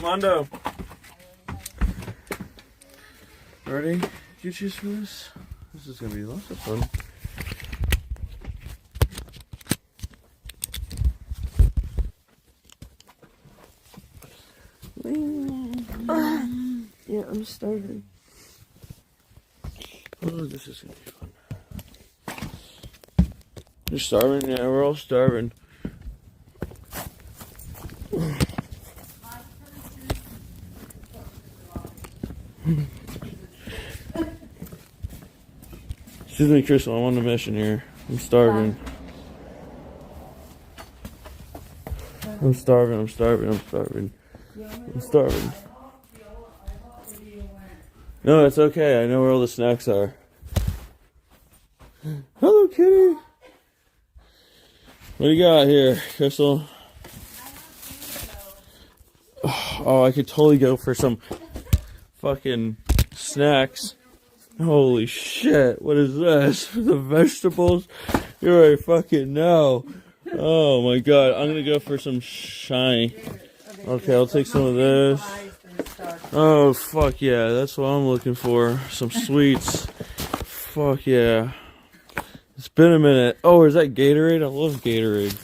Mondo. Ready? You choose for this? This is gonna be lots of fun. Yeah, I'm starving. Oh, this is gonna be fun. You're starving? Yeah, we're all starving. Excuse me, Crystal, I'm on a mission here. I'm starving. I'm starving. No, it's okay. I know where all the snacks are. Hello, kitty. What do you got here, Crystal? Oh, I could totally go for some fucking snacks. Holy shit, what is this? The vegetables? You already fucking know. Oh my god, I'm gonna go for some shiny. Okay, I'll take some of this. Oh, fuck yeah, that's what I'm looking for. Some sweets. Fuck yeah. It's been a minute. Oh, is that Gatorade? I love Gatorade.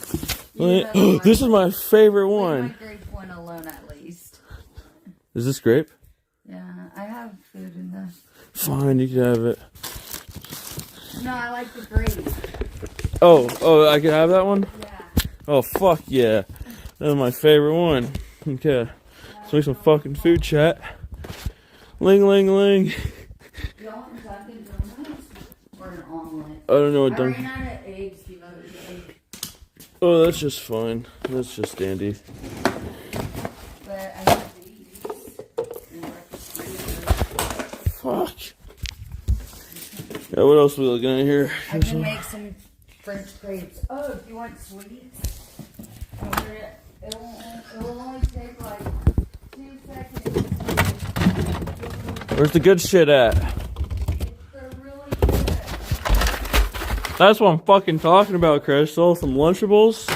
This is my favorite one. My grape one alone, at least. Is this grape? Yeah, I have food in the... Fine, you can have it. No, I like the grape. Oh, I can have that one? Yeah. Oh, fuck yeah. That's my favorite one. Okay. Let's make some fucking food chat. Ling, ling, ling. You want Dunkin' Donuts or an omelet? I don't know what I Dunkin'... ran out of eggs the other day. Oh, that's just fine. That's just dandy. But I have these. Fuck. Yeah, what else are we looking at here? I can make some French grapes. Oh, if you want sweets, it will only take like 2 seconds. Where's the good shit at? They're really good. That's what I'm fucking talking about, Crystal. Some Lunchables?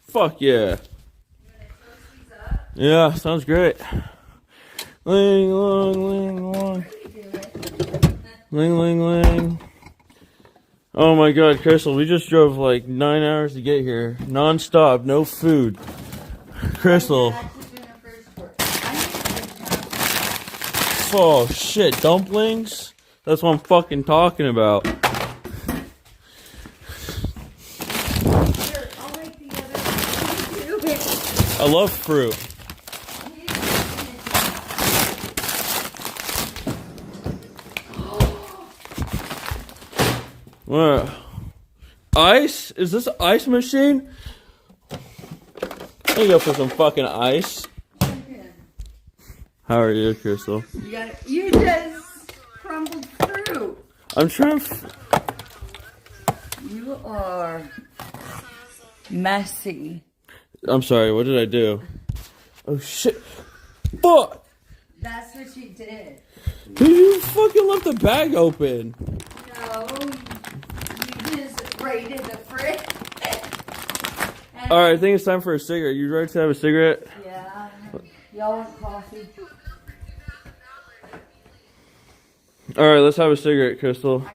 Fuck yeah. You want to toast these up? Yeah, sounds great. Ling, long, ling, long. Ling, ling, ling. Oh my god, Crystal, we just drove like 9 hours to get here. Non-stop, no food. Crystal. Oh shit, dumplings? That's what I'm fucking talking about. Here, I'll make the other. I love fruit. What? Ice? Is this an ice machine? Let me go for some fucking ice. How are you, Crystal? You just crumbled fruit. I'm trying. You are messy. I'm sorry. What did I do? Oh shit! Fuck! That's what you did. Dude, you fucking left the bag open. No, you just raided the fridge. All right, I think it's time for a cigarette. You ready to have a cigarette? Yeah. Y'all want coffee? All right, let's have a cigarette, Crystal.